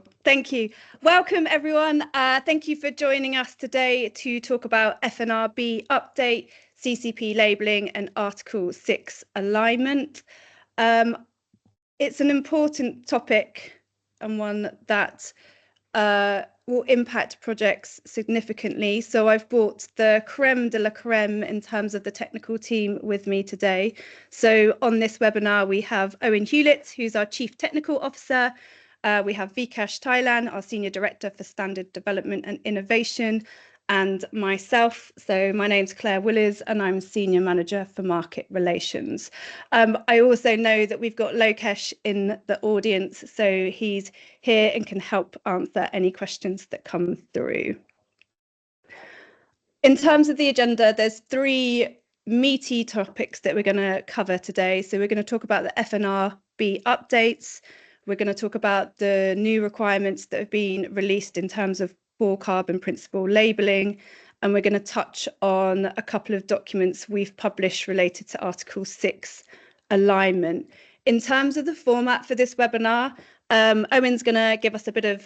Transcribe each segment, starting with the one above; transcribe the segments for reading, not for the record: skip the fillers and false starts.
Sure. Thank you. Welcome, everyone. Thank you for joining us today to talk about fNRB update, CCP labelling and Article 6 alignment. It's an important topic and one that will impact projects significantly. So I've brought the creme de la creme in terms of the technical team with me today. So on this webinar, we have Owen Hewlett, who's our Chief Technical Officer. We have Vikash Thailand, our Senior Director for Standard Development and Innovation, and myself. So my name's Claire Willers and I'm Senior Manager for Market Relations. I also know that we've got Lokesh in the audience, so he's here and can help answer any questions that come through. In terms of the agenda, there's three meaty topics that we're going to cover today. So we're going to talk about the fNRB updates. We're going to talk about the new requirements that have been released in terms of core carbon principle labelling, and we're going to touch on a couple of documents we've published related to Article 6 alignment. In terms of the format for this webinar, Owen's going to give us a bit of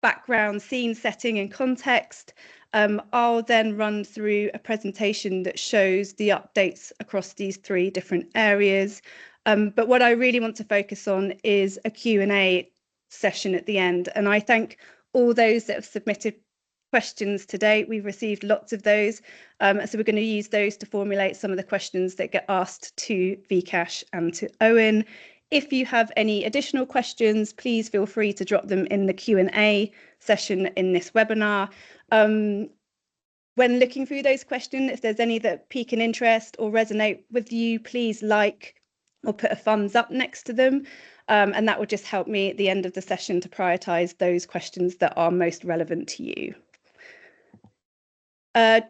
background, scene setting and context. I'll then run through a presentation that shows the updates across these three different areas. But what I really want to focus on is a Q&A session at the end. And I thank all those that have submitted questions today. We've received lots of those. So we're going to use those to formulate some of the questions that get asked to Vikash and to Owen. If you have any additional questions, please feel free to drop them in the Q&A session in this webinar. When looking through those questions, if there's any that pique an interest or resonate with you, please like or put a thumbs up next to them. And that will just help me at the end of the session to prioritise those questions that are most relevant to you.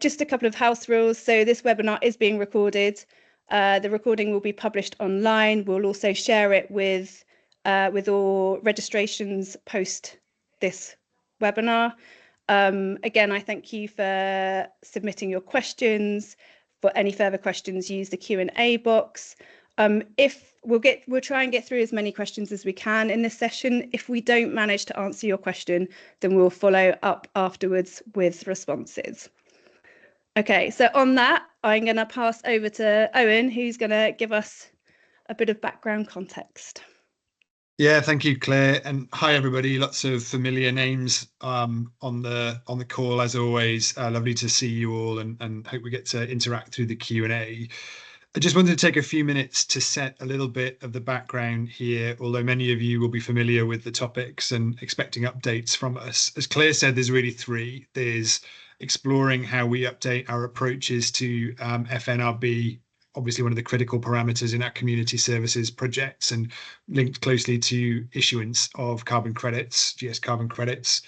Just a couple of house rules. So this webinar is being recorded. The recording will be published online. We'll also share it with all registrations post this webinar. Again, I thank you for submitting your questions. For any further questions, use the Q&A box. We'll try and get through as many questions as we can in this session. If we don't manage to answer your question, then we'll follow up afterwards with responses. Okay, so on that, I'm going to pass over to Owen, who's going to give us a bit of background context. Yeah, thank you, Claire, and hi everybody. Lots of familiar names on the call as always. Lovely to see you all, and hope we get to interact through the Q&A. I just wanted to take a few minutes to set a little bit of the background here, although many of you will be familiar with the topics and expecting updates from us. As Claire said, there's really three. There's exploring how we update our approaches to fNRB, obviously one of the critical parameters in our community services projects and linked closely to issuance of carbon credits, GS carbon credits.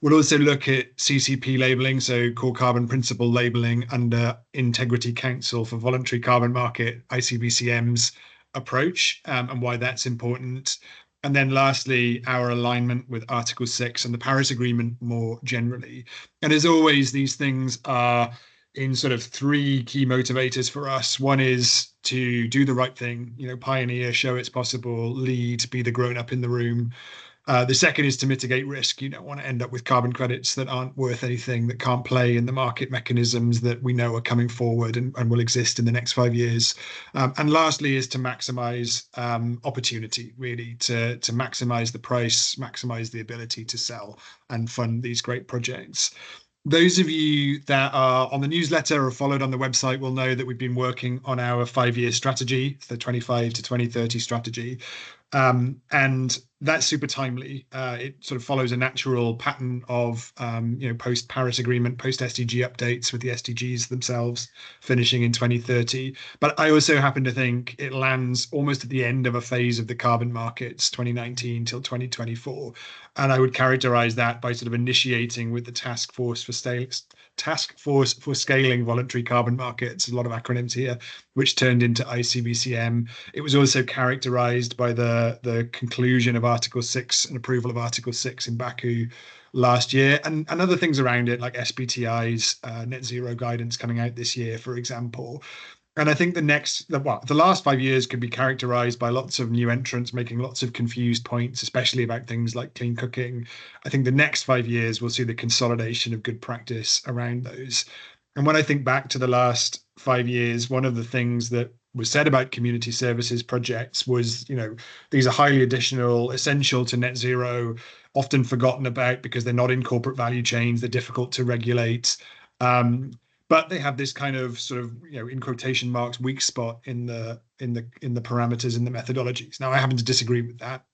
We'll also look at CCP labelling, so core carbon principle labelling under Integrity Council for Voluntary Carbon Market, ICBCM's approach, and why that's important. And then lastly, our alignment with Article 6 and the Paris Agreement more generally. And as always, these things are in sort of three key motivators for us. One is to do the right thing, pioneer, show it's possible, lead, be the grown up in the room. The second is to mitigate risk. You don't want to end up with carbon credits that aren't worth anything, that can't play in the market mechanisms that we know are coming forward and will exist in the next 5 years. And lastly is to maximize opportunity, really, to maximize the price, maximize the ability to sell and fund these great projects. Those of you that are on the newsletter or followed on the website will know that we've been working on our 5-year strategy, the 25 to 2030 strategy. And that's super timely. It sort of follows a natural pattern of, post-Paris Agreement, post-SDG updates with the SDGs themselves finishing in 2030. But I also happen to think it lands almost at the end of a phase of the carbon markets, 2019 till 2024. And I would characterize that by sort of initiating with the Task Force for Scaling Voluntary Carbon Markets, a lot of acronyms here, which turned into ICBCM. It was also characterized by the conclusion of Article 6 and approval of Article 6 in Baku last year, and other things around it like SBTI's net zero guidance coming out this year, for example. And I think the last 5 years could be characterized by lots of new entrants making lots of confused points, especially about things like clean cooking. I think the next 5 years will see the consolidation of good practice around those. And when I think back to the last 5 years, one of the things that was said about community services projects was, these are highly additional, essential to net zero, often forgotten about because they're not in corporate value chains, they're difficult to regulate. But they have this kind of sort of, in quotation marks, weak spot in the parameters and the methodologies. Now, I happen to disagree with that.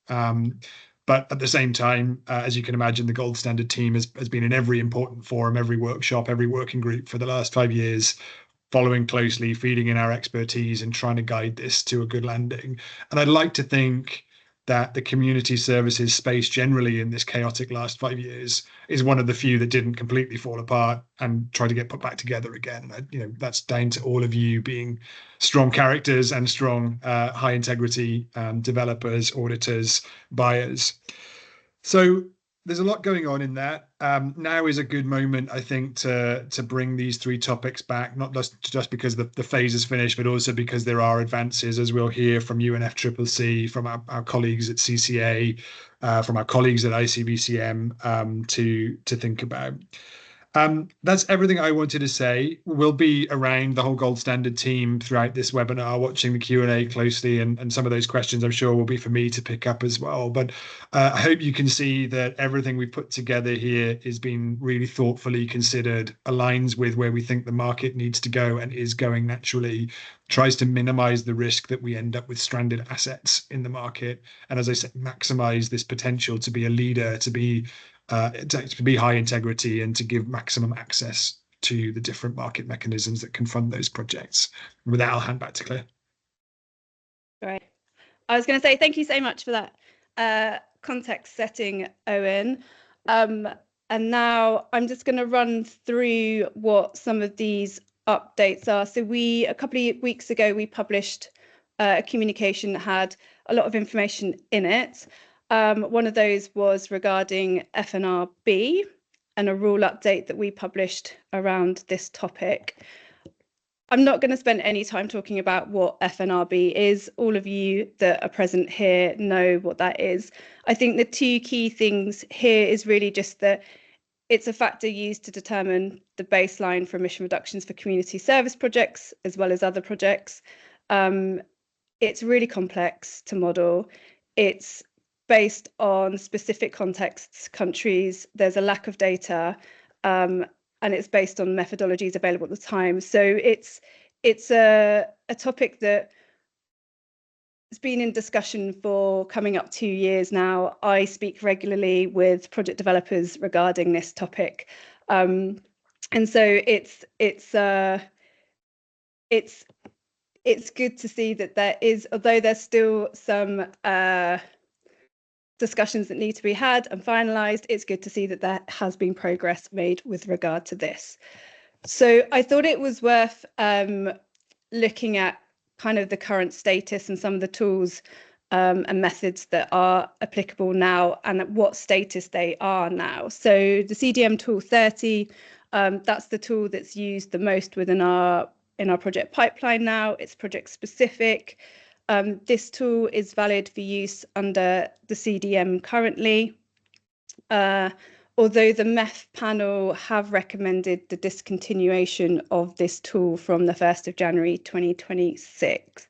But at the same time, as you can imagine, the gold standard team has been in every important forum, every workshop, every working group for the last 5 years, following closely, feeding in our expertise and trying to guide this to a good landing. And I'd like to think that the community services space generally in this chaotic last 5 years is one of the few that didn't completely fall apart and try to get put back together again. That's down to all of you being strong characters and strong, high integrity developers, auditors, buyers. So there's a lot going on in that. Now is a good moment, I think, to bring these three topics back, not just because the phase is finished, but also because there are advances, as we'll hear from UNFCCC, from our colleagues at CCA, from our colleagues at ICVCM, to think about. That's everything I wanted to say. We'll be around the whole gold standard team throughout this webinar, watching the Q&A closely, and some of those questions I'm sure will be for me to pick up as well. But I hope you can see that everything we've put together here is being really thoughtfully considered, aligns with where we think the market needs to go and is going naturally, tries to minimize the risk that we end up with stranded assets in the market. And as I said, maximize this potential to be a leader, to be high integrity, and to give maximum access to the different market mechanisms that can fund those projects. With that, I'll hand back to Claire. Right. I was going to say thank you so much for that context setting, Owen. And now I'm just going to run through what some of these updates are. So a couple of weeks ago, we published a communication that had a lot of information in it. One of those was regarding fNRB and a rule update that we published around this topic. I'm not going to spend any time talking about what fNRB is. All of you that are present here know what that is. I think the two key things here is really just that it's a factor used to determine the baseline for emission reductions for community service projects as well as other projects. It's really complex to model. It's based on specific contexts, countries. There's a lack of data, and it's based on methodologies available at the time. So it's a topic that has been in discussion for coming up 2 years now. I speak regularly with project developers regarding this topic, and so it's good to see that there is, although there's still some discussions that need to be had and finalised, it's good to see that there has been progress made with regard to this. So I thought it was worth looking at kind of the current status and some of the tools and methods that are applicable now and at what status they are now. So the CDM tool 30, that's the tool that's used the most within our project pipeline now. It's project specific. This tool is valid for use under the CDM currently, although the MEF panel have recommended the discontinuation of this tool from the 1st of January 2026.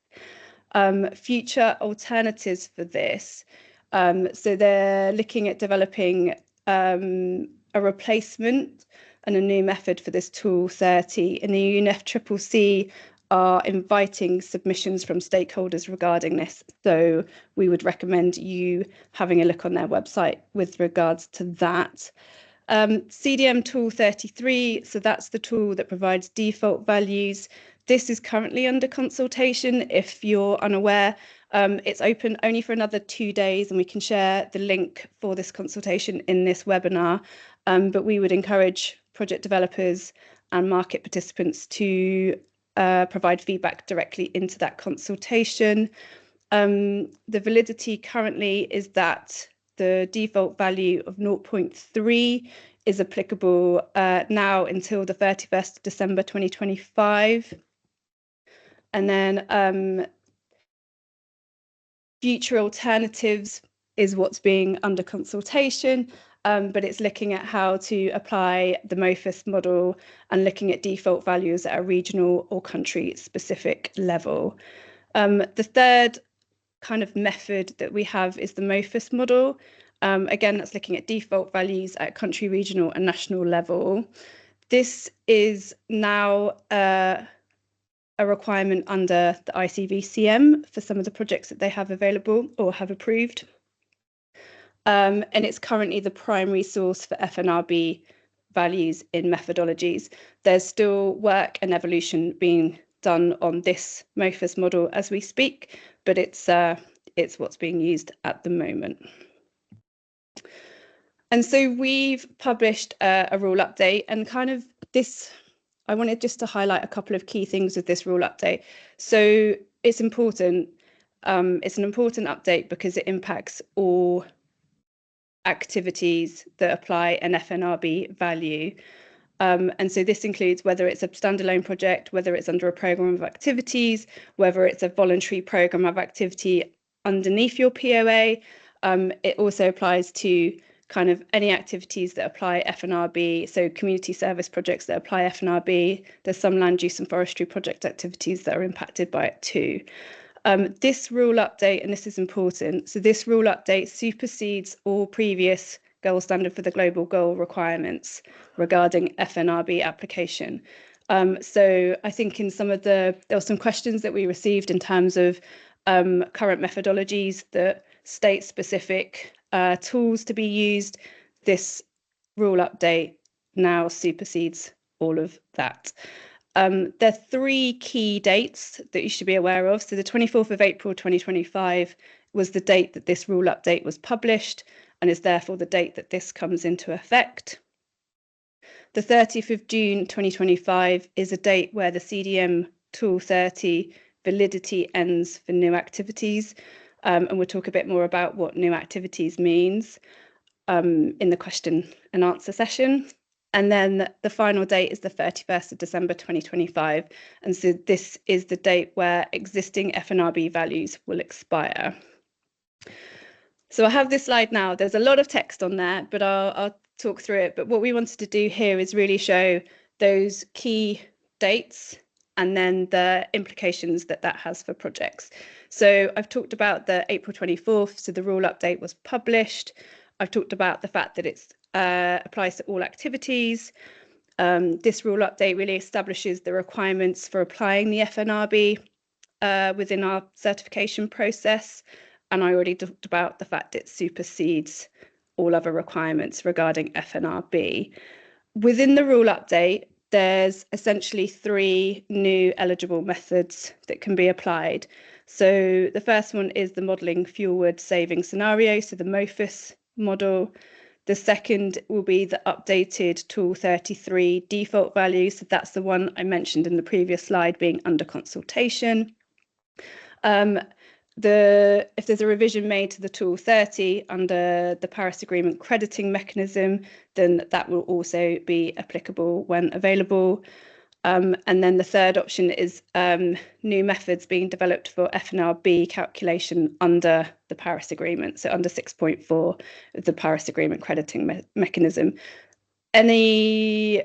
Future alternatives for this, so they're looking at developing a replacement and a new method for this tool 30, and the UNFCCC are inviting submissions from stakeholders regarding this. So we would recommend you having a look on their website with regards to that. CDM tool 33, so that's the tool that provides default values. This is currently under consultation. If you're unaware, it's open only for another 2 days, and we can share the link for this consultation in this webinar. But we would encourage project developers and market participants to provide feedback directly into that consultation. The validity currently is that the default value of 0.3 is applicable now until the 31st of December 2025. And then future alternatives is what's being under consultation, but it's looking at how to apply the MOFUS model and looking at default values at a regional or country specific level. The third kind of method that we have is the MOFUS model. Again, that's looking at default values at country, regional and national level. This is now a requirement under the ICVCM for some of the projects that they have available or have approved. And it's currently the primary source for fNRB values in methodologies. There's still work and evolution being done on this MOFUS model as we speak, but it's what's being used at the moment. And so we've published a rule update, and kind of this, I wanted just to highlight a couple of key things with this rule update. So it's important. It's an important update because it impacts all activities that apply an fNRB value. And so this includes whether it's a standalone project, whether it's under a program of activities, whether it's a voluntary program of activity underneath your POA. It also applies to kind of any activities that apply fNRB, so community service projects that apply fNRB. There's some land use and forestry project activities that are impacted by it too. This rule update, and this is important, so this rule update supersedes all previous gold standard for the global goal requirements regarding fNRB application. So I think in some of there were some questions that we received in terms of current methodologies that state specific tools to be used. This rule update now supersedes all of that. There are three key dates that you should be aware of. So the 24th of April 2025 was the date that this rule update was published, and is therefore the date that this comes into effect. The 30th of June 2025 is a date where the CDM Tool 30 validity ends for new activities, and we'll talk a bit more about what new activities means in the question and answer session. And then the final date is the 31st of December 2025. And so this is the date where existing fNRB values will expire. So I have this slide now. There's a lot of text on there, but I'll talk through it. But what we wanted to do here is really show those key dates and then the implications that that has for projects. So I've talked about the April 24th, so the rule update was published. I've talked about the fact that it applies to all activities. This rule update really establishes the requirements for applying the fNRB within our certification process. And I already talked about the fact it supersedes all other requirements regarding fNRB. Within the rule update, there's essentially three new eligible methods that can be applied. So the first one is the modelling fuelwood saving scenario, so the MOFUS model. The second will be the updated Tool 33 default value. So that's the one I mentioned in the previous slide being under consultation. If there's a revision made to the Tool 30 under the Paris Agreement crediting mechanism, then that will also be applicable when available. And then the third option is new methods being developed for fNRB calculation under the Paris Agreement, so under 6.4 of the Paris Agreement crediting mechanism. Any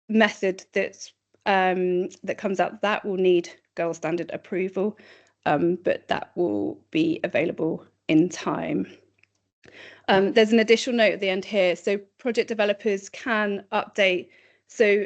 method that's that comes out that will need gold standard approval, but that will be available in time. There's an additional note at the end here. So project developers can update. So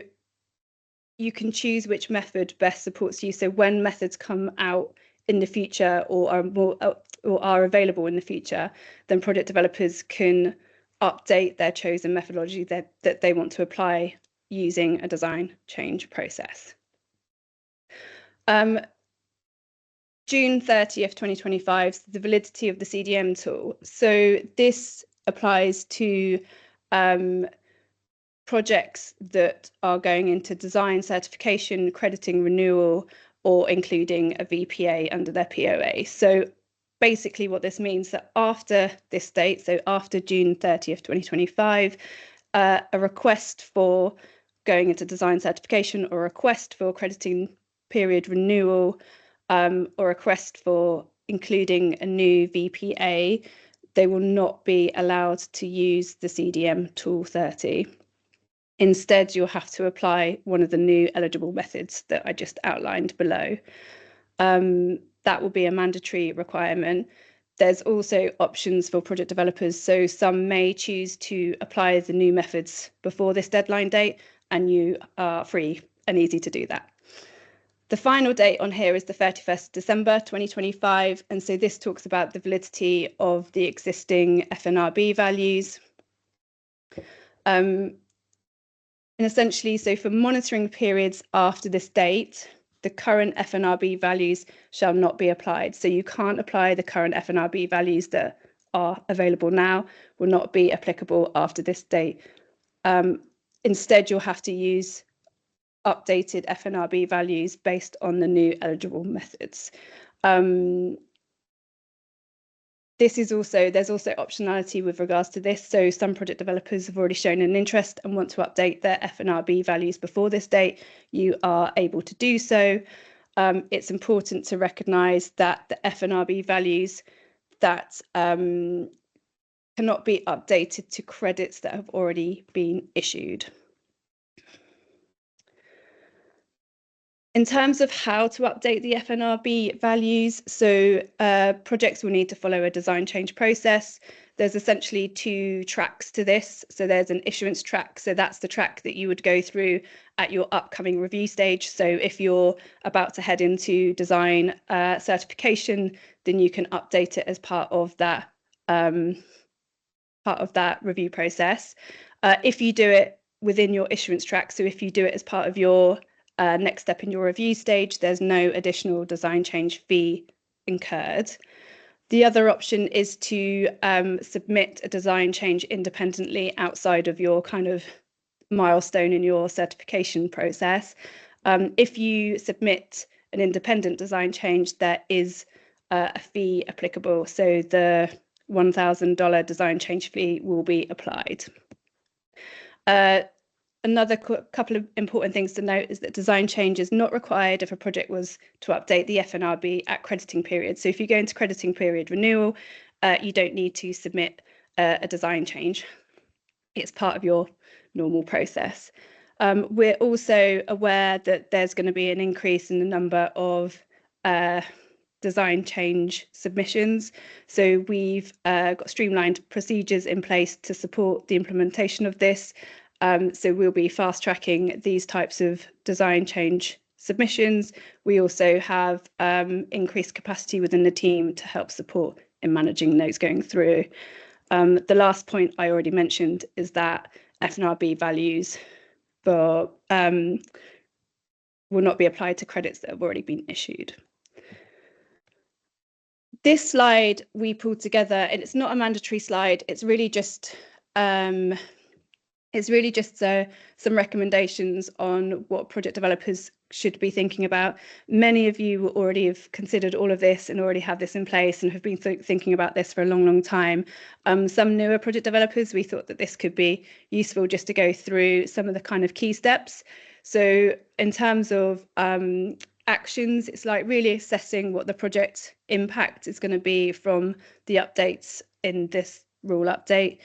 you can choose which method best supports you. So when methods come out in the future or are available in the future, then project developers can update their chosen methodology that they want to apply using a design change process. June 30th, 2025, the validity of the CDM tool. So this applies to projects that are going into design certification, crediting renewal, or including a VPA under their POA. So basically what this means that after this date, so after June 30th, 2025, a request for going into design certification or a request for crediting period renewal or request for including a new VPA, they will not be allowed to use the CDM tool 30. Instead, you'll have to apply one of the new eligible methods that I just outlined below. That will be a mandatory requirement. There's also options for project developers. So some may choose to apply the new methods before this deadline date, and you are free and easy to do that. The final date on here is the 31st December 2025. And so this talks about the validity of the existing fNRB values. And essentially, so for monitoring periods after this date, the current fNRB values shall not be applied. So you can't apply the current fNRB values that are available now, will not be applicable after this date. Instead, you'll have to use updated fNRB values based on the new eligible methods. There's also optionality with regards to this. So some project developers have already shown an interest and want to update their fNRB values before this date. You are able to do so. It's important to recognise that the fNRB values that cannot be updated to credits that have already been issued. In terms of how to update the fNRB values, so projects will need to follow a design change process. There's essentially two tracks to this. So there's an issuance track. So that's the track that you would go through at your upcoming review stage. So if you're about to head into design certification, then you can update it as part of that review process. If you do it within your issuance track, so if you do it as part of your next step in your review stage, there's no additional design change fee incurred. The other option is to submit a design change independently outside of your kind of milestone in your certification process. If you submit an independent design change, there is a fee applicable. So the $1,000 design change fee will be applied. Another couple of important things to note is that design change is not required if a project was to update the fNRB at crediting period. So if you go into crediting period renewal, you don't need to submit a design change. It's part of your normal process. We're also aware that there's going to be an increase in the number of design change submissions. So we've got streamlined procedures in place to support the implementation of this. So we'll be fast tracking these types of design change submissions. We also have increased capacity within the team to help support in managing those going through. The last point I already mentioned is that fNRB values will not be applied to credits that have already been issued. This slide we pulled together, and it's not a mandatory slide. It's really just some recommendations on what project developers should be thinking about. Many of you already have considered all of this and already have this in place and have been thinking about this for a long, long time. Some newer project developers, we thought that this could be useful just to go through some of the kind of key steps. So in terms of actions, it's like really assessing what the project impact is going to be from the updates in this rule update.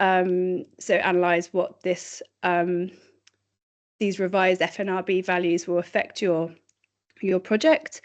So analyze what these revised fNRB values will affect your project.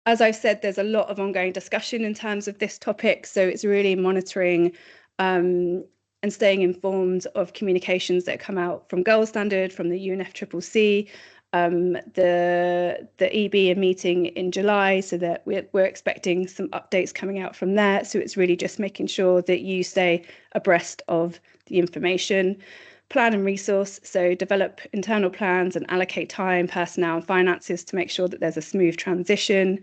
As I've said, there's a lot of ongoing discussion in terms of this topic. So it's really monitoring and staying informed of communications that come out from Gold Standard, from the UNFCCC, the EB meeting in July, so that we're expecting some updates coming out from there. So it's really just making sure that you stay abreast of the information. Plan and resource, so develop internal plans and allocate time, personnel and finances to make sure that there's a smooth transition.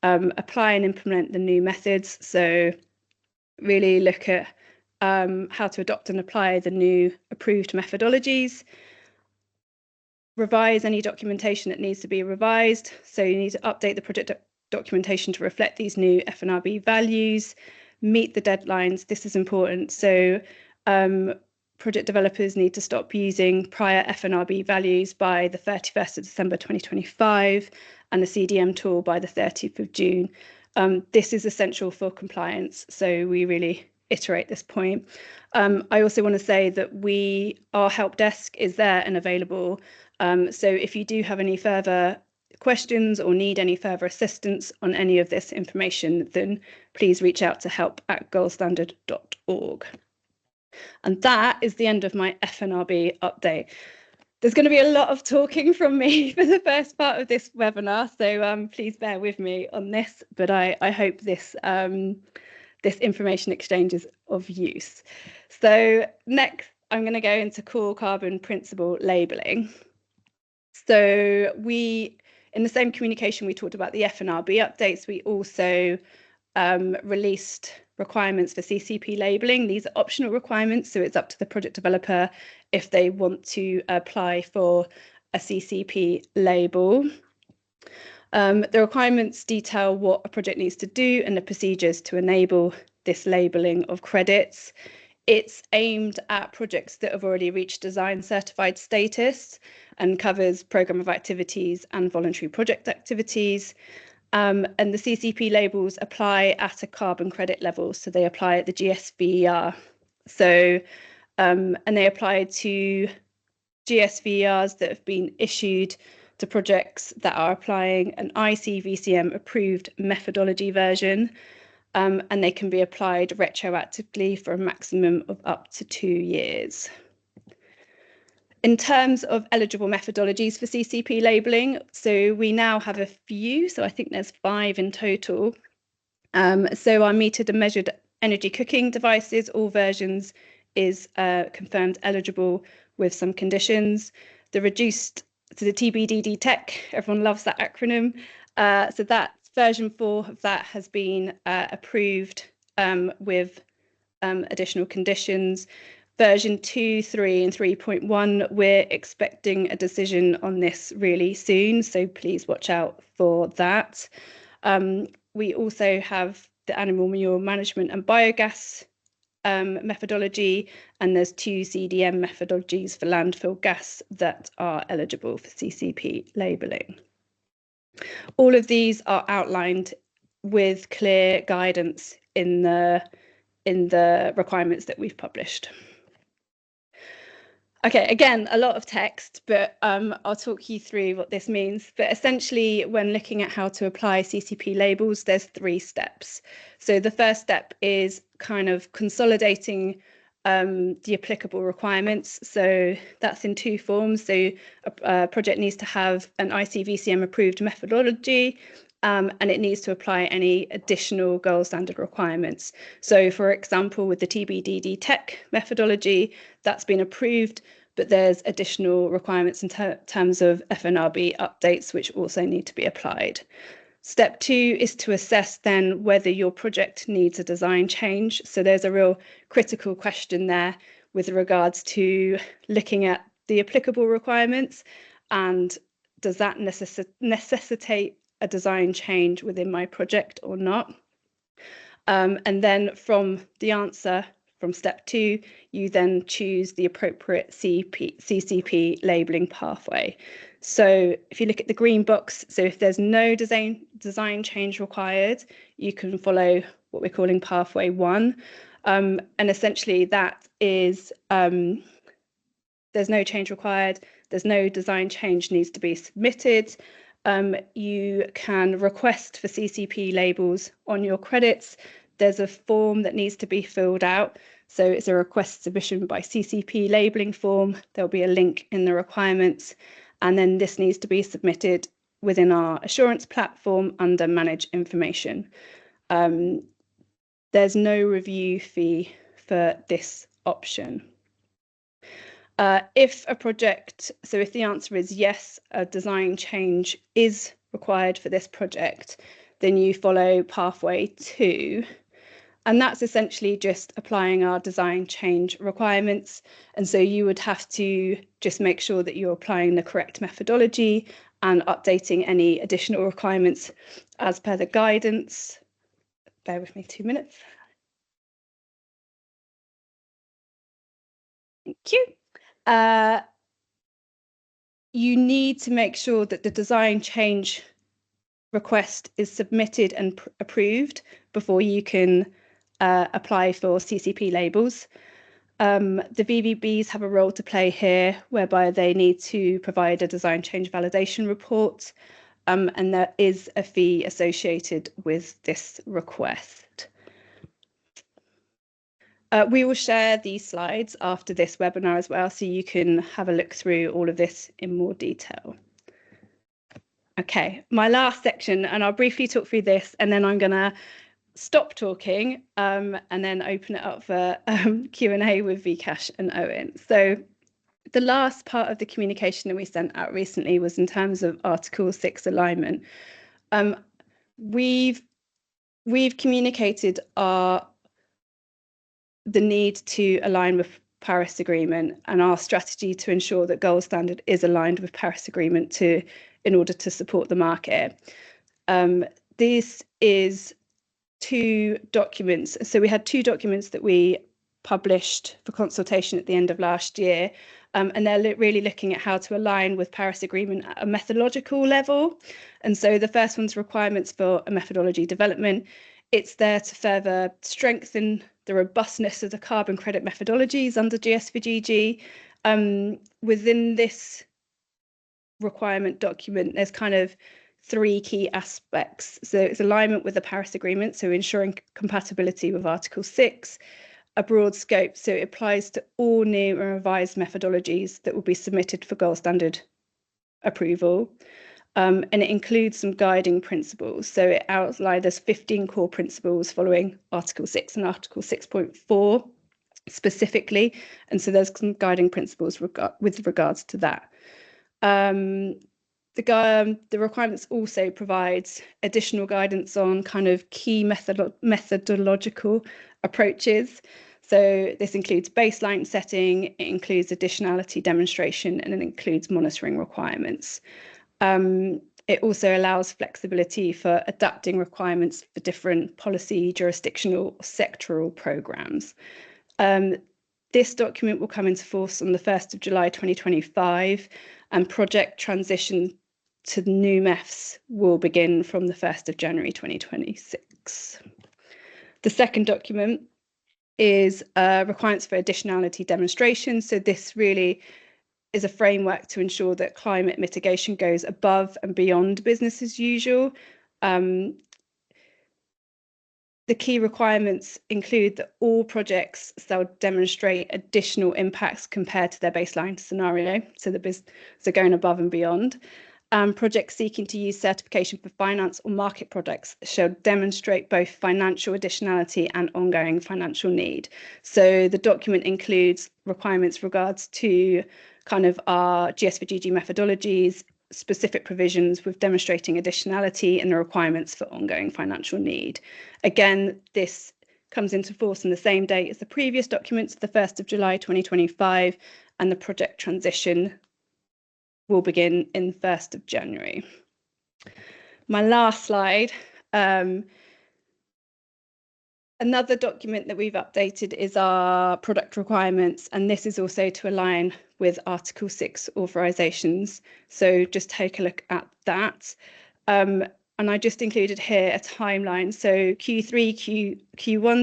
Apply and implement the new methods, so really look at how to adopt and apply the new approved methodologies. Revise any documentation that needs to be revised. So you need to update the project documentation to reflect these new fNRB values. Meet the deadlines. This is important. So project developers need to stop using prior fNRB values by the 31st of December 2025 and the CDM tool by the 30th of June. This is essential for compliance, so we really iterate this point. I also want to say that our help desk is there and available. So if you do have any further questions or need any further assistance on any of this information, then please reach out to help@goldstandard.org. And that is the end of my fNRB update. There's going to be a lot of talking from me for the first part of this webinar, so please bear with me on this, but I hope this this information exchange is of use. So next, I'm going to go into core carbon principle labelling. So in the same communication we talked about the fNRB updates, we also released requirements for CCP labelling. These are optional requirements, so it's up to the project developer if they want to apply for a CCP label. The requirements detail what a project needs to do and the procedures to enable this labelling of credits. It's aimed at projects that have already reached design certified status and covers programme of activities and voluntary project activities. And the CCP labels apply at a carbon credit level, so they apply at the GSVER. So, and they apply to GSVERs that have been issued to projects that are applying an ICVCM approved methodology version, and they can be applied retroactively for a maximum of up to 2 years. In terms of eligible methodologies for CCP labelling, so we now have a few, so I think there's 5 in total. So our metered and measured energy cooking devices, all versions is confirmed eligible with some conditions. The reduced to the TBDD tech, everyone loves that acronym. So that version 4 of that has been approved with additional conditions. Version 2, 3 and 3.1, we're expecting a decision on this really soon, so please watch out for that. We also have the animal manure management and biogas methodology, and there's 2 CDM methodologies for landfill gas that are eligible for CCP labelling. All of these are outlined with clear guidance in the requirements that we've published. Okay, again, a lot of text, but I'll talk you through what this means. But essentially, when looking at how to apply CCP labels, there's 3 steps. So the first step is kind of consolidating the applicable requirements. So that's in 2 forms. So a project needs to have an ICVCM approved methodology, and it needs to apply any additional gold standard requirements. So for example, with the TBDD tech methodology, that's been approved, but there's additional requirements in terms of fNRB updates, which also need to be applied. Step 2 is to assess then whether your project needs a design change. So there's a real critical question there with regards to looking at the applicable requirements, and does that necessitate a design change within my project or not? And then from the answer from step 2, you then choose the appropriate CCP labelling pathway. So if you look at the green box, so if there's no design change required, you can follow what we're calling pathway 1. And essentially that is there's no change required, there's no design change needs to be submitted. You can request for CCP labels on your credits. There's a form that needs to be filled out. So it's a request submission by CCP labelling form. There'll be a link in the requirements. And then this needs to be submitted within our assurance platform under manage information. There's no review fee for this option. If a project, so if the answer is yes, a design change is required for this project, then you follow pathway 2. And that's essentially just applying our design change requirements. And so you would have to just make sure that you're applying the correct methodology and updating any additional requirements as per the guidance. Bear with me 2 minutes. you. You need to make sure that the design change request is submitted and approved before you can apply for CCP labels. The VVBs have a role to play here, whereby they need to provide a design change validation report, and there is a fee associated with this request. We will share these slides after this webinar as well, so you can have a look through all of this in more detail. Okay, my last section, and I'll briefly talk through this, and then I'm going to stop talking and then open it up for Q&A with Vikash and Owen. So the last part of the communication that we sent out recently was in terms of Article 6 alignment. We've communicated the need to align with Paris Agreement and our strategy to ensure that gold standard is aligned with Paris Agreement in order to support the market. This is 2 documents. So we had 2 documents that we published for consultation at the end of last year, and they're really looking at how to align with Paris Agreement at a methodological level. And so the first one's requirements for a methodology development. It's there to further strengthen the robustness of the carbon credit methodologies under GS4GG. Within this requirement document, there's kind of 3 key aspects. So it's alignment with the Paris Agreement, so ensuring compatibility with Article 6, a broad scope, so it applies to all new and revised methodologies that will be submitted for gold standard approval. And it includes some guiding principles. So it outlines there's 15 core principles following Article 6 and Article 6.4 specifically. And so there's some guiding principles with regards to that. The requirements also provides additional guidance on kind of key methodological approaches. So this includes baseline setting, it includes additionality demonstration, and it includes monitoring requirements. It also allows flexibility for adapting requirements for different policy, jurisdictional, sectoral programs. This document will come into force on the 1st of July 2025, and project transition to the new MEFs will begin from the 1st of January 2026. The second document is requirements for additionality demonstration. So this really is a framework to ensure that climate mitigation goes above and beyond business as usual. The key requirements include that all projects shall demonstrate additional impacts compared to their baseline scenario, so going above and beyond. Projects seeking to use certification for finance or market products shall demonstrate both financial additionality and ongoing financial need. So the document includes requirements regards to kind of our GS4GG methodologies, specific provisions with demonstrating additionality, and the requirements for ongoing financial need. Again, this comes into force on the same date as the previous documents, the 1st of July 2025, and the project transition will begin in 1st of January. My last slide. Another document that we've updated is our product requirements, and this is also to align with Article 6 authorisations. So just take a look at that. And I just included here a timeline. So Q1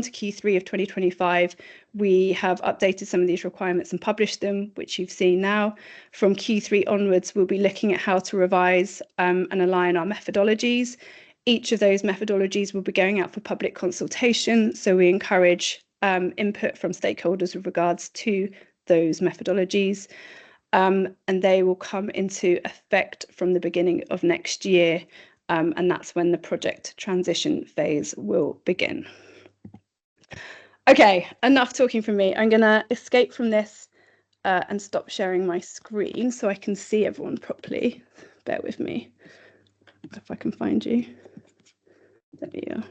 to Q3 of 2025, we have updated some of these requirements and published them, which you've seen now. From Q3 onwards, we'll be looking at how to revise and align our methodologies. Each of those methodologies will be going out for public consultation. So we encourage input from stakeholders with regards to those methodologies. And they will come into effect from the beginning of next year. And that's when the project transition phase will begin. Okay, enough talking from me. I'm going to escape from this and stop sharing my screen so I can see everyone properly. Bear with me if I can find you. There we are.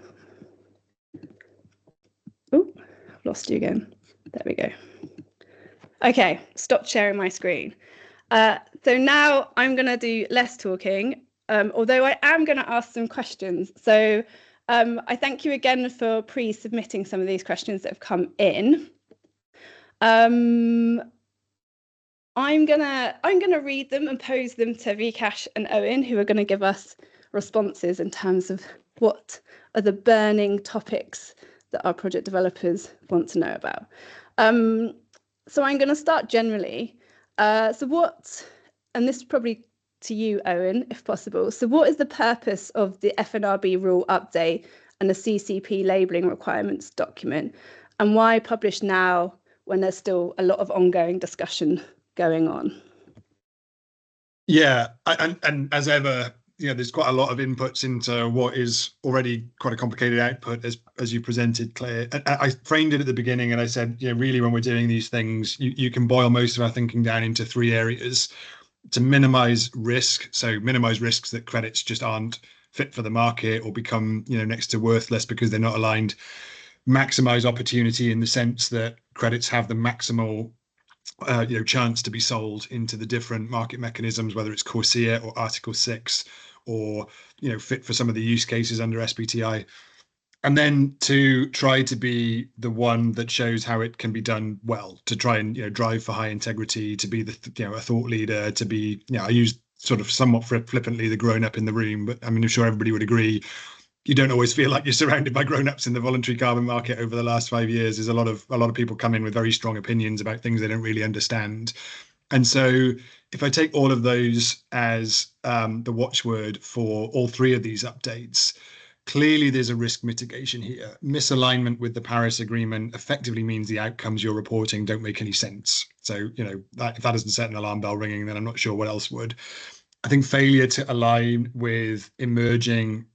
Oh, I've lost you again. There we go. Okay, stop sharing my screen. So now I'm going to do less talking. Although I am going to ask some questions. So I thank you again for pre-submitting some of these questions that have come in. I'm gonna read them and pose them to Vikash and Owen, who are going to give us responses in terms of what are the burning topics that our project developers want to know about. So I'm going to start generally. And this is probably to you, Owen, if possible. So what is the purpose of the fNRB rule update and the CCP labelling requirements document? And why publish now when there's still a lot of ongoing discussion going on? Yeah, and as ever, there's quite a lot of inputs into what is already quite a complicated output, as you presented, Claire. I framed it at the beginning, and I said, really, when we're doing these things, you can boil most of our thinking down into three areas: to minimize risk, so minimize risks that credits just aren't fit for the market or become, next to worthless because they're not aligned; maximize opportunity in the sense that credits have the maximal chance to be sold into the different market mechanisms, whether it's CORSIA or Article 6 or fit for some of the use cases under SBTI. And then to try to be the one that shows how it can be done well, to try and drive for high integrity, to be the a thought leader, to be I use sort of somewhat flippantly the grown up in the room, but I mean I'm sure everybody would agree you don't always feel like you're surrounded by grown-ups in the voluntary carbon market over the last 5 years. There's a lot of people come in with very strong opinions about things they don't really understand. And so if I take all of those as the watchword for all three of these updates, clearly there's a risk mitigation here. Misalignment with the Paris Agreement effectively means the outcomes you're reporting don't make any sense. So, if that doesn't set an alarm bell ringing, then I'm not sure what else would. I think failure to align with emerging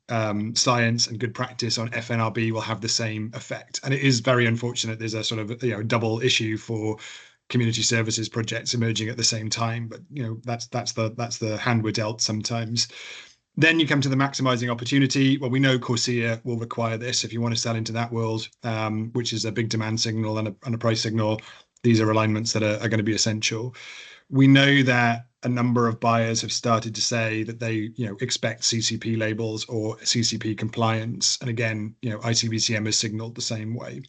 science and good practice on fNRB will have the same effect. And it is very unfortunate there's a sort of double issue for community services projects emerging at the same time. But that's the hand we're dealt sometimes. Then you come to the maximizing opportunity. Well, we know CORSIA will require this if you want to sell into that world, which is a big demand signal and a price signal. These are alignments that are going to be essential. We know that a number of buyers have started to say that they, expect CCP labels or CCP compliance. And again, ICBCM has signaled the same way.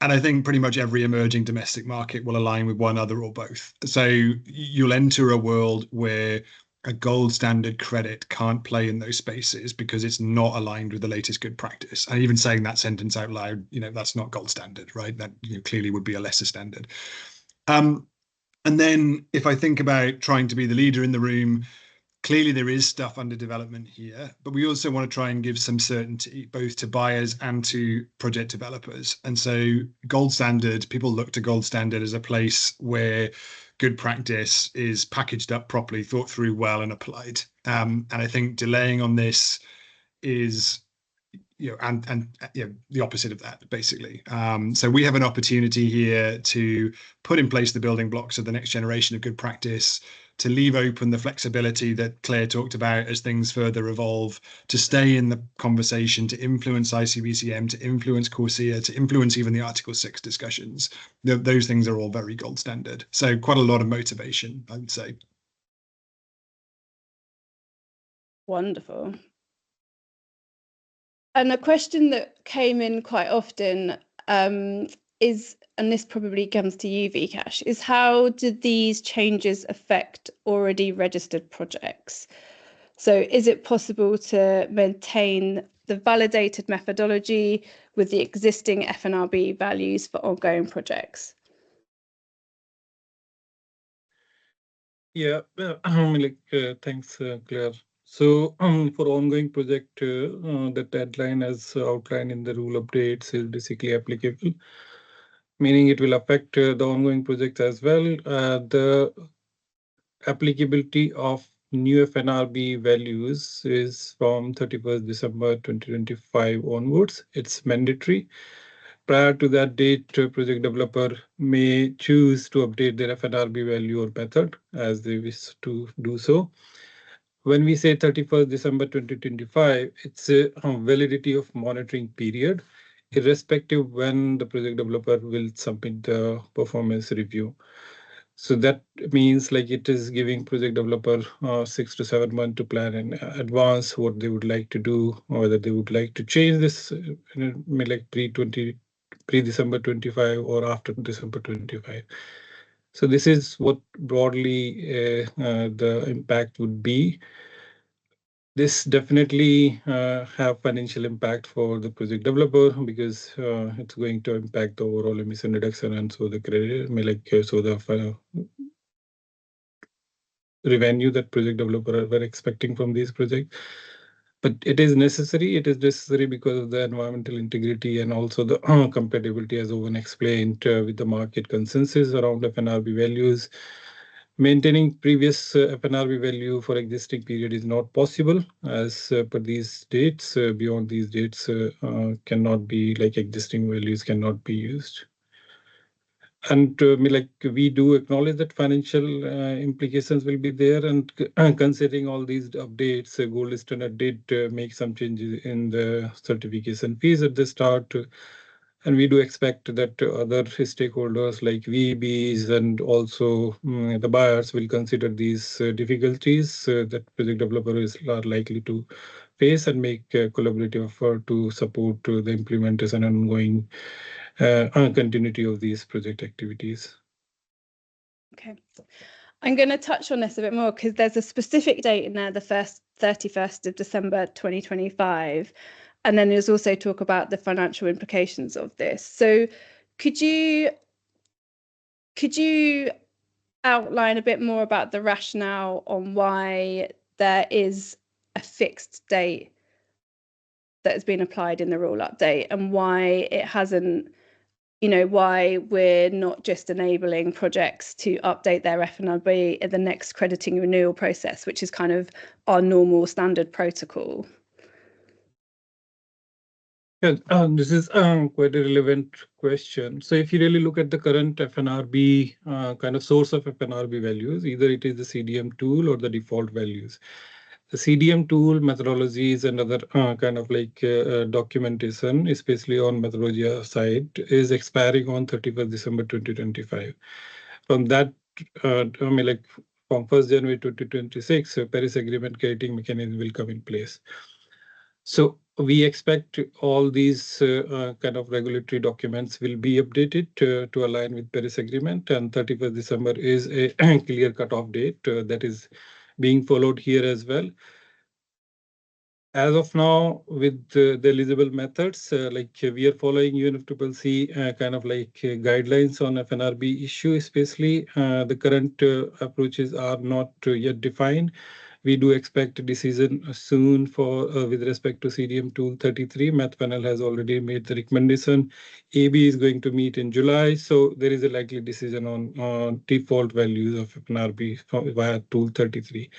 And I think pretty much every emerging domestic market will align with one other or both. So you'll enter a world where a gold standard credit can't play in those spaces because it's not aligned with the latest good practice. And even saying that sentence out loud, that's not gold standard, right? That clearly would be a lesser standard. And then if I think about trying to be the leader in the room, clearly there is stuff under development here, but we also want to try and give some certainty both to buyers and to project developers. And so gold standard, people look to gold standard as a place where good practice is packaged up properly, thought through well and applied. And I think delaying on this is the opposite of that, basically. So we have an opportunity here to put in place the building blocks of the next generation of good practice, to leave open the flexibility that Claire talked about as things further evolve, to stay in the conversation, to influence ICBCM, to influence CORSIA, to influence even the Article 6 discussions. Those things are all very gold standard. So quite a lot of motivation, I would say. Wonderful. And a question that came in quite often is, and this probably comes to you, Vikash, is how did these changes affect already registered projects? So is it possible to maintain the validated methodology with the existing fNRB values for ongoing projects? Yeah, thanks, Claire. So for ongoing project, the deadline as outlined in the rule updates is basically applicable, meaning it will affect the ongoing project as well. The applicability of new fNRB values is from 31st December 2025 onwards. It's mandatory. Prior to that date, project developer may choose to update their fNRB value or method as they wish to do so. When we say 31st December 2025, it's a validity of monitoring period, irrespective when the project developer will submit the performance review. So that means like it is giving project developer 6 to 7 months to plan in advance what they would like to do, or whether they would like to change this like pre-December 25 or after December 25. So this is what broadly the impact would be. This definitely have financial impact for the project developer because it's going to impact the overall emission reduction and so the credit, so the revenue that project developer were expecting from these projects. But it is necessary. It is necessary because of the environmental integrity and also the compatibility, as Owen explained, with the market consensus around fNRB values. Maintaining previous fNRB value for existing period is not possible as per these dates. Beyond these dates cannot be existing values cannot be used. And we do acknowledge that financial implications will be there, and considering all these updates, Gold Standard did make some changes in the certification fees at the start, and we do expect that other stakeholders like VEBs and also the buyers will consider these difficulties that project developers are likely to face and make a collaborative effort to support the implementation and ongoing continuity of these project activities. Okay, I'm going to touch on this a bit more because there's a specific date in there, the 31st of December 2025, and then there's also talk about the financial implications of this. So could you outline a bit more about the rationale on why there is a fixed date that has been applied in the rule update and why it hasn't, why we're not just enabling projects to update their fNRB in the next crediting renewal process, which is kind of our normal standard protocol? Yeah, this is quite a relevant question. So if you really look at the current fNRB kind of source of fNRB values, either it is the CDM tool or the default values. The CDM tool methodologies and other kind of documentation, especially on methodology side, is expiring on 31st December 2025. From that, from 1st January 2026, Paris Agreement crediting mechanism will come in place. So we expect all these kind of regulatory documents will be updated to align with Paris Agreement, and 31st December is a clear cutoff date that is being followed here as well. As of now, with the eligible methods, we are following UNFCCC kind of guidelines on fNRB issue, especially the current approaches are not yet defined. We do expect a decision soon for with respect to CDM tool 33. Math panel has already made the recommendation. AB is going to meet in July, so there is a likely decision on default values of fNRB via tool 33.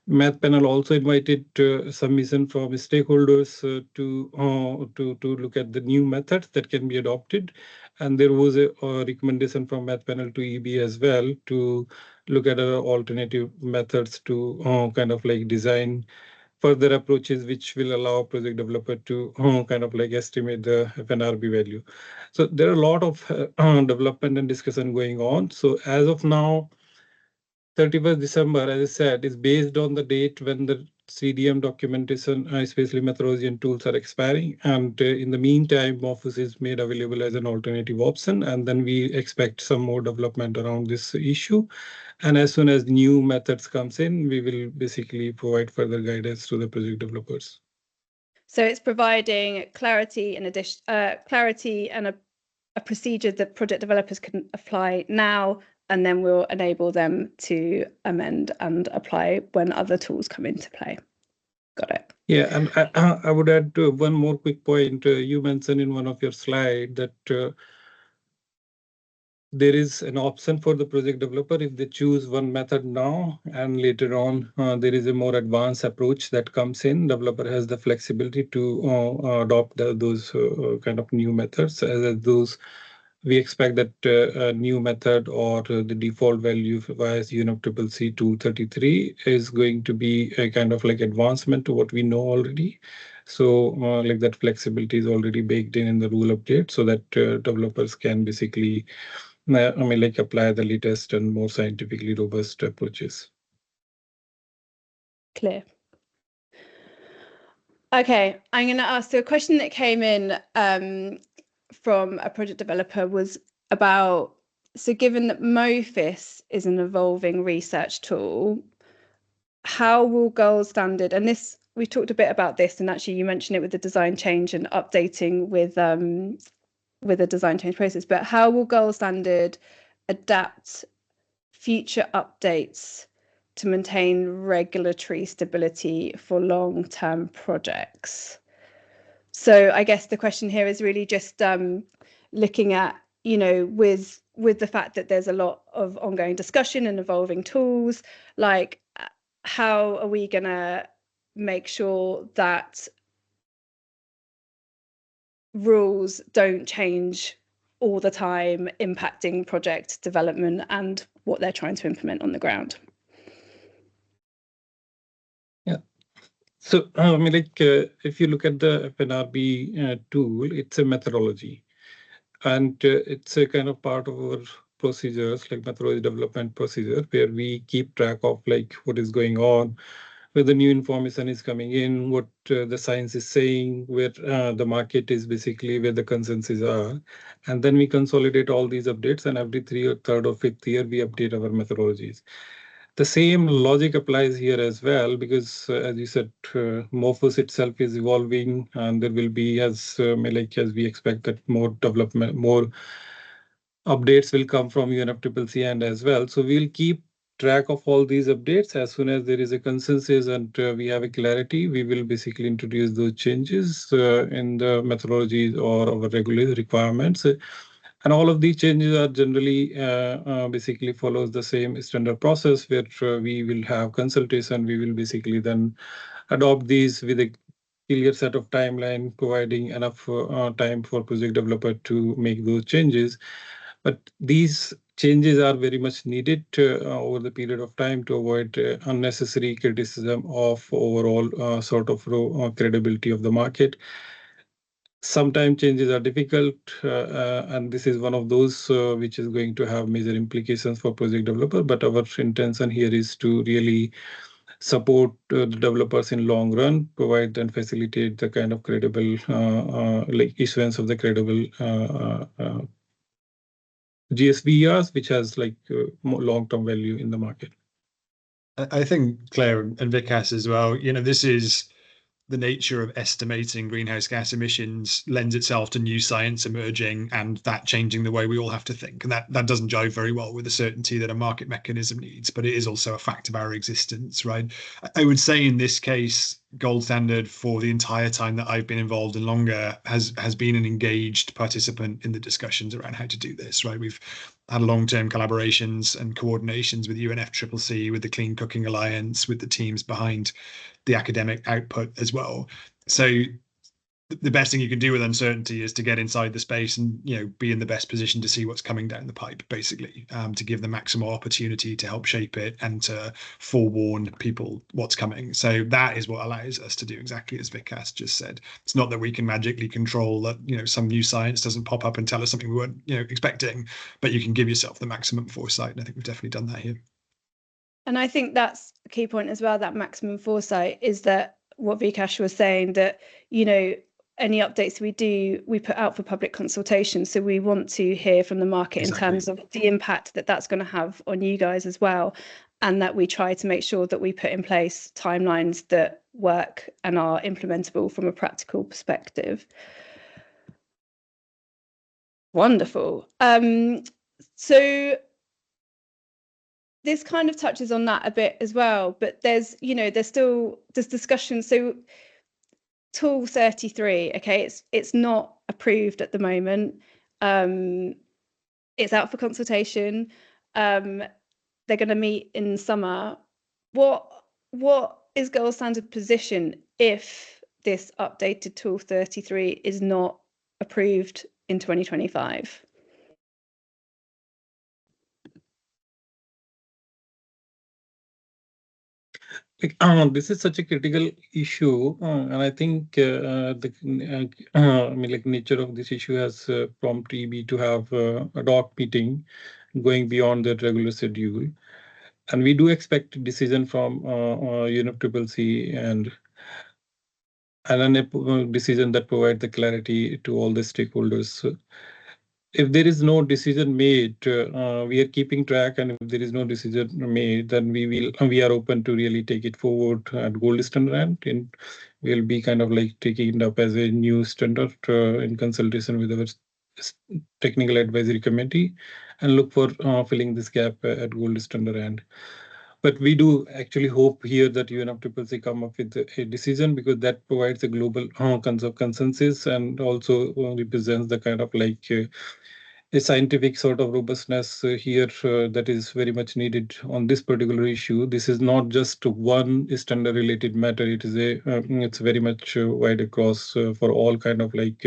Math panel also invited submission from stakeholders to look at the new methods that can be adopted, and there was a recommendation from Math panel to EB as well to look at alternative methods to kind of design further approaches which will allow project developer to kind of estimate the fNRB value. So there are a lot of development and discussion going on. So as of now, 31st December, as I said, is based on the date when the CDM documentation, especially methodology and tools, are expiring. And in the meantime, Morphos is made available as an alternative option. And then we expect some more development around this issue. And as soon as new methods comes in, we will basically provide further guidance to the project developers. So it's providing clarity and a procedure that project developers can apply now, and then we'll enable them to amend and apply when other tools come into play. Got it. Yeah, and I would add one more quick point. You mentioned in one of your slides that there is an option for the project developer if they choose one method now and later on there is a more advanced approach that comes in. Developer has the flexibility to adopt those kind of new methods as those. We expect that a new method or the default value via UNFCCC tool 33 is going to be a kind of advancement to what we know already. So that flexibility is already baked in the rule update so that developers can basically apply the latest and more scientifically robust approaches. Clear. Okay, I'm going to ask, so a question that came in from a project developer was about So given that MOFIS is an evolving research tool, how will gold standard, and this, we talked a bit about this, and actually you mentioned it with the design change and updating with the design change process, but how will gold standard adapt future updates to maintain regulatory stability for long-term projects? So I guess the question here is really just looking at, with the fact that there's a lot of ongoing discussion and evolving tools, like how are we going to make sure that rules don't change all the time, impacting project development and what they're trying to implement on the ground? Yeah. So, if you look at the fNRB tool, it's a methodology, and it's a kind of part of our procedures, like methodology development procedure, where we keep track of like what is going on, where the new information is coming in, what the science is saying, where the market is basically, where the consensus are. And then we consolidate all these updates, and every 3rd or 5th year, we update our methodologies. The same logic applies here as well, because as you said, MOFIS itself is evolving, and there will be, as we expect that more development, more updates will come from UNFCCC and as well. So we'll keep track of all these updates. As soon as there is a consensus and we have a clarity, we will basically introduce those changes in the methodologies or our regular requirements. And all of these changes are generally basically follows the same standard process, where we will have consultation. We will basically then adopt these with a clear set of timeline, providing enough time for project developer to make those changes. But these changes are very much needed over the period of time to avoid unnecessary criticism of overall sort of credibility of the market. Sometimes changes are difficult, and this is one of those which is going to have major implications for project developer. But our intention here is to really support the developers in long run, provide and facilitate the kind of credible like issuance of the credible GSVERs, which has like more long-term value in the market. I think Claire and Vikas as well, this is the nature of estimating greenhouse gas emissions lends itself to new science emerging and that changing the way we all have to think. And that doesn't jive very well with the certainty that a market mechanism needs, but it is also a fact of our existence, right? I would say in this case, gold standard for the entire time that I've been involved and longer has been an engaged participant in the discussions around how to do this, right? We've had long-term collaborations and coordinations with UNFCCC, with the Clean Cooking Alliance, with the teams behind the academic output as well. So the best thing you can do with uncertainty is to get inside the space and be in the best position to see what's coming down the pipe, basically, to give the maximal opportunity to help shape it and to forewarn people what's coming. So that is what allows us to do exactly as Vikas just said. It's not that we can magically control that some new science doesn't pop up and tell us something we weren't expecting, but you can give yourself the maximum foresight, and I think we've definitely done that here. And I think that's a key point as well, that maximum foresight, is that what Vikas was saying, that any updates we put out for public consultation. So we want to hear from the market in terms of the impact that that's going to have on you guys as well. And that we try to make sure that we put in place timelines that work and are implementable from a practical perspective. Wonderful. So this kind of touches on that a bit as well, but there's discussion. So Tool 33, okay, it's not approved at the moment. It's out for consultation. They're going to meet in summer. What is gold standard position if this updated Tool 33 is not approved in 2025? This is such a critical issue, and I think the nature of this issue has prompted EB to have ad hoc meeting going beyond the regular schedule, and we do expect a decision from UNFCCC and a decision that provides the clarity to all the stakeholders. if there is no decision made, we are keeping track, and if there is no decision made, then we are open to really take it forward at gold standard, and we'll be kind of like taking it up as a new standard in consultation with our technical advisory committee, and look for filling this gap at gold standard. But we do actually hope here that UNFCCC come up with a decision, because that provides a global consensus, and also represents the kind of like a scientific sort of robustness here that is very much needed on this particular issue. This is not just one standard related matter. It is it's very much wide across for all kind of like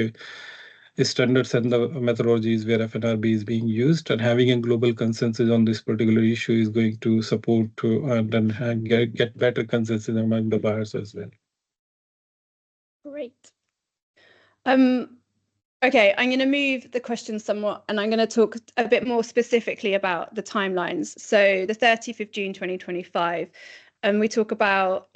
standards and the methodologies where fNRB is being used, and having a global consensus on this particular issue is going to support and get better consensus among the buyers as well. Great. Okay, I'm going to move the question somewhat, and I'm going to talk a bit more specifically about the timelines. So the 30th of June 2025, and we talk about,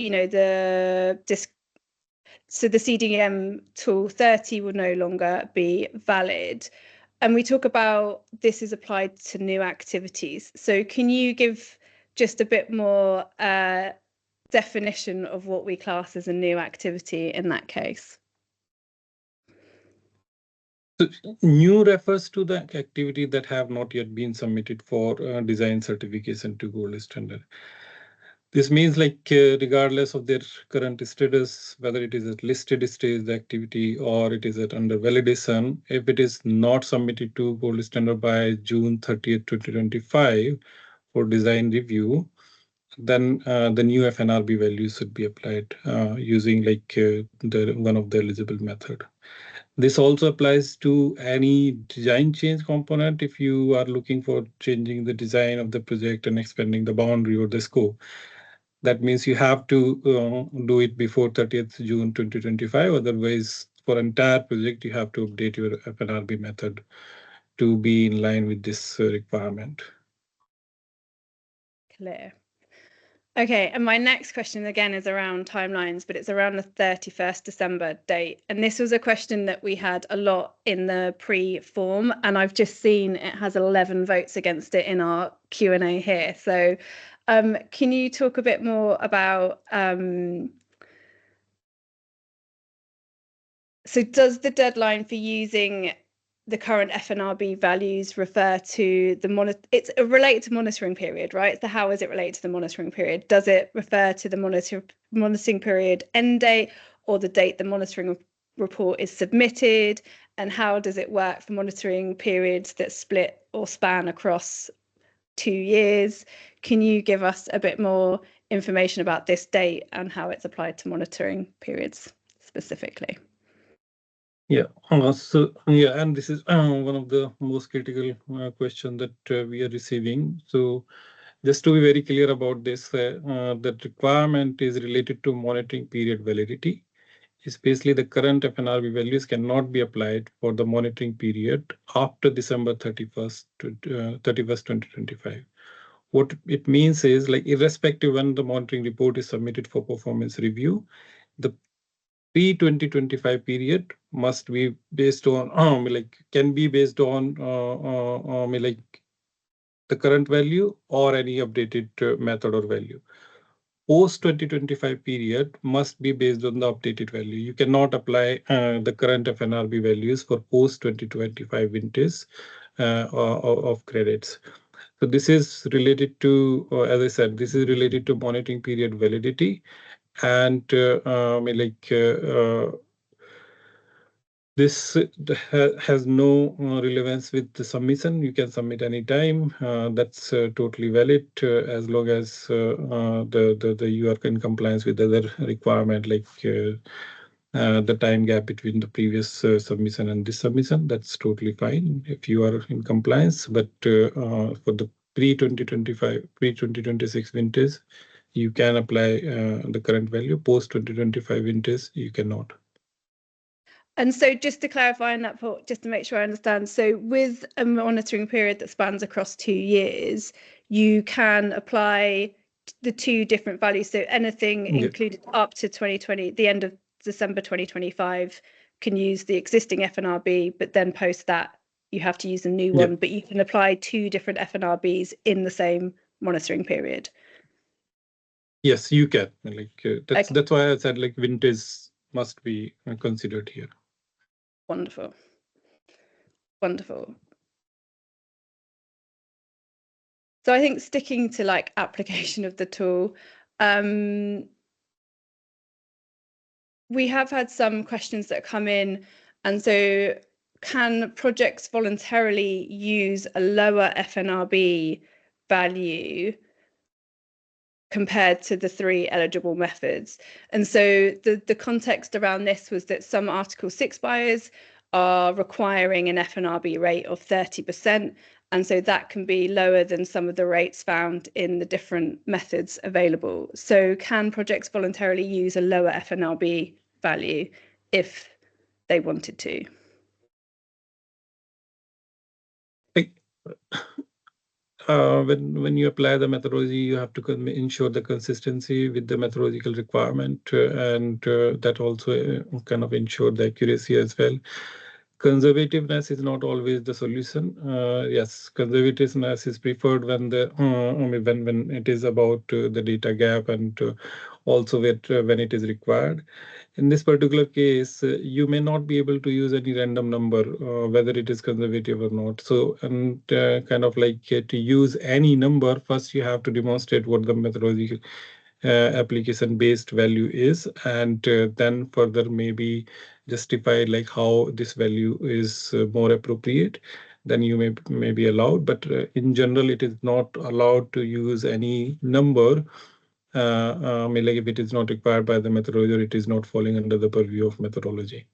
so the CDM tool 30 will no longer be valid. And we talk about this is applied to new activities. So can you give just a bit more definition of what we class as a new activity in that case? So new refers to the activity that have not yet been submitted for design certification to gold standard. This means like regardless of their current status, whether it is at listed stage the activity or it is at under validation, if it is not submitted to gold standard by June 30th, 2025 for design review, then the new fNRB values should be applied using like one of the eligible method. This also applies to any design change component. If you are looking for changing the design of the project and expanding the boundary or the scope, that means you have to do it before 30th June 2025. Otherwise, for entire project, you have to update your fNRB method to be in line with this requirement. Clear. Okay, and my next question again is around timelines, but it's around the 31st December date. And this was a question that we had a lot in the pre-form, and I've just seen it has 11 votes against it in our Q&A here. So can you talk a bit more about, so does the deadline for using the current fNRB values refer to the it's related to monitoring period, right? So how is it related to the monitoring period? Does it refer to the monitoring period end date, or the date the monitoring report is submitted? And how does it work for monitoring periods that split or span across 2 years? Can you give us a bit more information about this date and how it's applied to monitoring periods specifically? Yeah, and this is one of the most critical questions that we are receiving. So just to be very clear about this, that requirement is related to monitoring period validity. Especially the current fNRB values cannot be applied for the monitoring period after December 31st, 2025. What it means is, like, irrespective when the monitoring report is submitted for performance review, the pre-2025 period must be based on can be based on like the current value or any updated method or value. Post 2025 period must be based on the updated value. You cannot apply the current fNRB values for post 2025 vintage of credits. So this is related to, as I said, this is related to monitoring period validity, and this has no relevance with the submission. You can submit anytime. That's totally valid as long as you are in compliance with other requirement, like the time gap between the previous submission and this submission. That's totally fine if you are in compliance. But for the pre-2025, pre-2026 vintage, you can apply the current value. Post-2025 vintage, you cannot. And so just to clarify on that point, just to make sure I understand, so with a monitoring period that spans across 2 years, you can apply the 2 different values. So anything included up to 2020, the end of December 2025, can use the existing fNRB, but then post that you have to use a new one, but you can apply 2 different fNRBs in the same monitoring period. Yes, you can. Like that's why I said like vintage must be considered here. Wonderful. Wonderful. So I think sticking to like application of the tool, we have had some questions that come in, and so can projects voluntarily use a lower fNRB value compared to the 3 eligible methods? And so the context around this was that some Article 6 buyers are requiring an fNRB rate of 30%, and so that can be lower than some of the rates found in the different methods available. So can projects voluntarily use a lower fNRB value if they wanted to? When you apply the methodology, you have to ensure the consistency with the methodological requirement, and that also kind of ensure the accuracy as well. Conservativeness is not always the solution. Yes, conservativeness is preferred when when it is about the data gap, and also when it is required. In this particular case, you may not be able to use any random number, whether it is conservative or not. So, and kind of like to use any number, first you have to demonstrate what the methodology application-based value is, and then further maybe justify like how this value is more appropriate. Then you may be allowed, but in general, it is not allowed to use any number. Like if it is not required by the methodology, or it is not falling under the purview of methodology.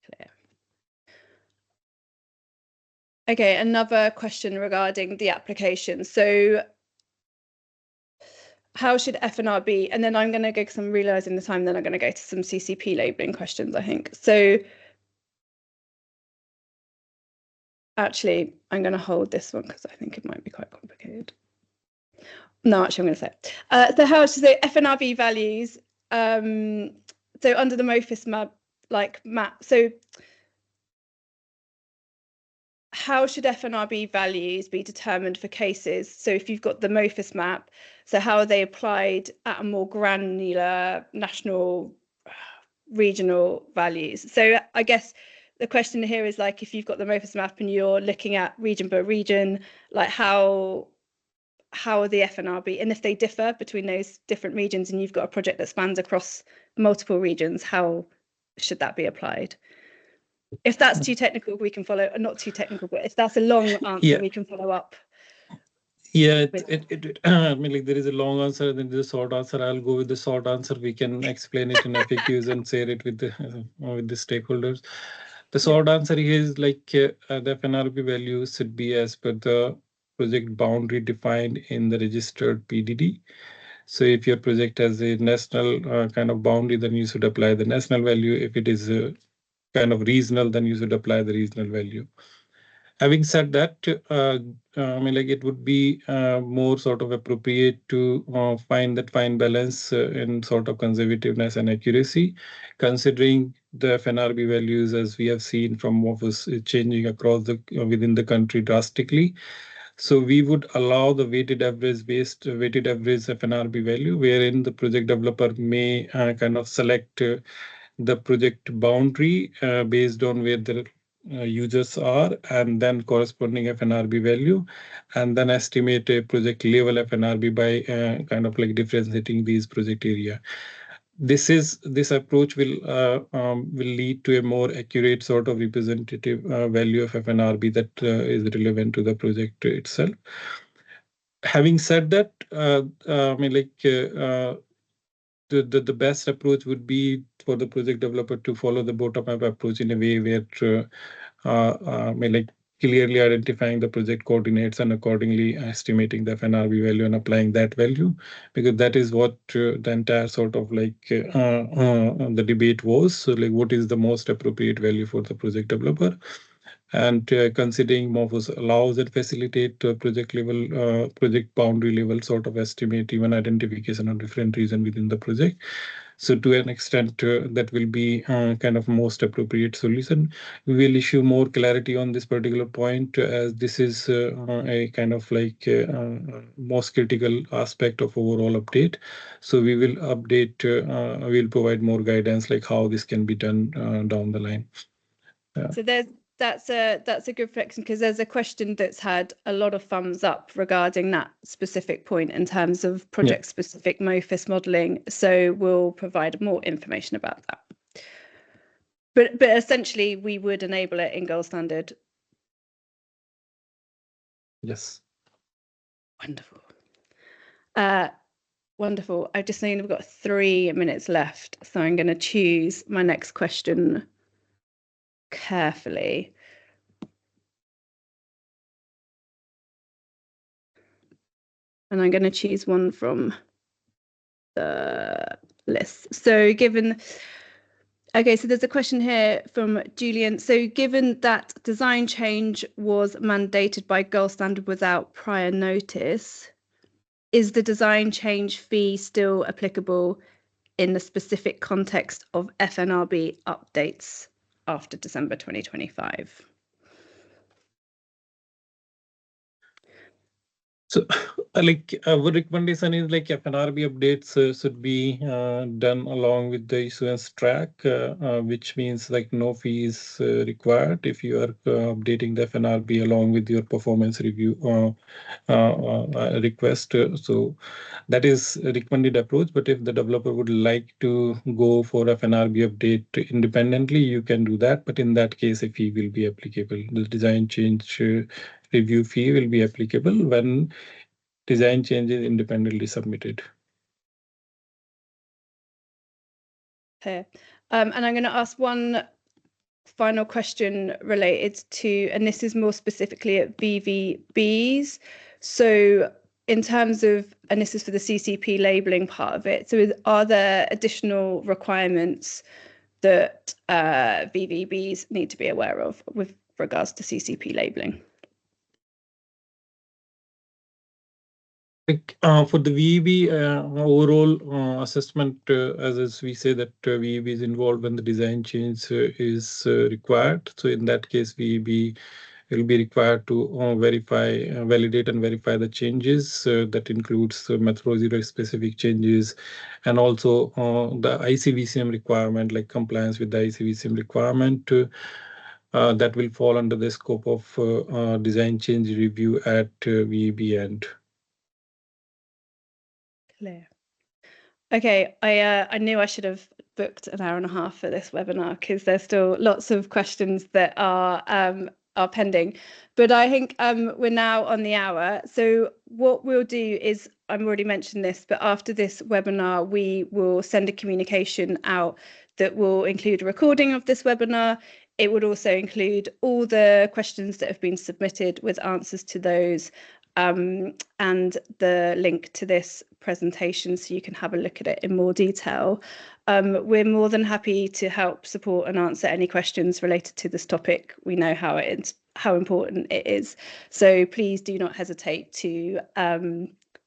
Clear. Okay, another question regarding the application. So how should fNRB, and then I'm going to go, because I'm realizing the time, then I'm going to go to some CCP labeling questions, I think. So actually, I'm going to hold this one because I think it might be quite complicated. No, actually, I'm going to say it. So how should the fNRB values, so under the MOFIS map, so how should fNRB values be determined for cases? So if you've got the MOFIS map, so how are they applied at a more granular national, regional values? So I guess the question here is like, if you've got the MOFIS map and you're looking at region by region, like how are the fNRB, and if they differ between those different regions and you've got a project that spans across multiple regions, how should that be applied? If that's too technical, we can follow, not too technical, but if that's a long answer, we can follow up. Yeah, I mean, like there is a long answer and then there's a short answer. I'll go with the short answer. We can explain it in FAQs and share it with the stakeholders. The short answer is like the fNRB value should be as per the project boundary defined in the registered PDD. So if your project has a national kind of boundary, then you should apply the national value. If it is kind of regional, then you should apply the regional value. Having said that, I mean, like it would be more sort of appropriate to find that fine balance in sort of conservativeness and accuracy, considering the fNRB values as we have seen from MOFIS changing across the within the country drastically. So we would allow the weighted average fNRB value, wherein the project developer may kind of select the project boundary based on where the users are, and then corresponding fNRB value, and then estimate a project level fNRB by kind of like differentiating these project area. This approach will lead to a more accurate sort of representative value of fNRB that is relevant to the project itself. Having said that, I mean, like the best approach would be for the project developer to follow the bottom-up approach in a way where I mean, like clearly identifying the project coordinates and accordingly estimating the fNRB value and applying that value, because that is what the entire sort of like the debate was. So like, what is the most appropriate value for the project developer? And considering MOFIS allows and facilitate project level, project boundary level sort of estimate, even identification of different region within the project. So to an extent, that will be kind of most appropriate solution. We will issue more clarity on this particular point, as this is a kind of like most critical aspect of overall update. So we will update, we'll provide more guidance like how this can be done down the line. So that's a good reflection, because there's a question that's had a lot of thumbs up regarding that specific point in terms of project specific MOFIS modeling. So we'll provide more information about that. But essentially we would enable it in gold standard. Yes. Wonderful. Wonderful. I've just seen we've got 3 minutes left, so I'm going to choose my next question carefully. And I'm going to choose one from the list. So okay, so there's a question here from Julian. So given that design change was mandated by gold standard without prior notice, is the design change fee still applicable in the specific context of fNRB updates after December 2025? So, like our recommendation is like fNRB updates should be done along with the issuance track, which means like no fee is required if you are updating the fNRB along with your performance review request. So that is a recommended approach. But if the developer would like to go for fNRB update independently, you can do that. But in that case, a fee will be applicable. The design change review fee will be applicable when design change is independently submitted. Okay. And I'm going to ask one final question related to, and this is more specifically at VVBs. So in terms of, and this is for the CCP labeling part of it, so are there additional requirements that VVBs need to be aware of with regards to CCP labeling? For the VEB overall assessment, as we say that VEB is involved when the design change is required. So in that case, VEB will be required to validate and verify the changes. That includes methodology specific changes, and also the ICVCM requirement, like compliance with the ICVCM requirement. That will fall under the scope of design change review at VEB end. Clear. Okay, I knew I should have booked an hour and a half for this webinar, because there's still lots of questions that are pending, but I think we're now on the hour. So what we'll do is, I've already mentioned this, but after this webinar, we will send a communication out that will include a recording of this webinar. It would also include all the questions that have been submitted with answers to those, and the link to this presentation, so you can have a look at it in more detail. We're more than happy to help support and answer any questions related to this topic. We know how important it is. So please do not hesitate to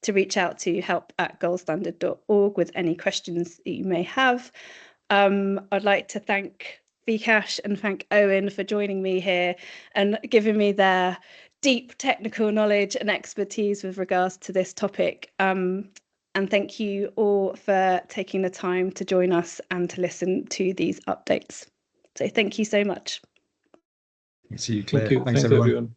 reach out to help@goldstandard.org with any questions that you may have. I'd like to thank Vikash and thank Owen for joining me here and giving me their deep technical knowledge and expertise with regards to this topic. And thank you all for taking the time to join us and to listen to these updates. So thank you so much. See you, Claire. Thank you. Thanks everyone. Everyone.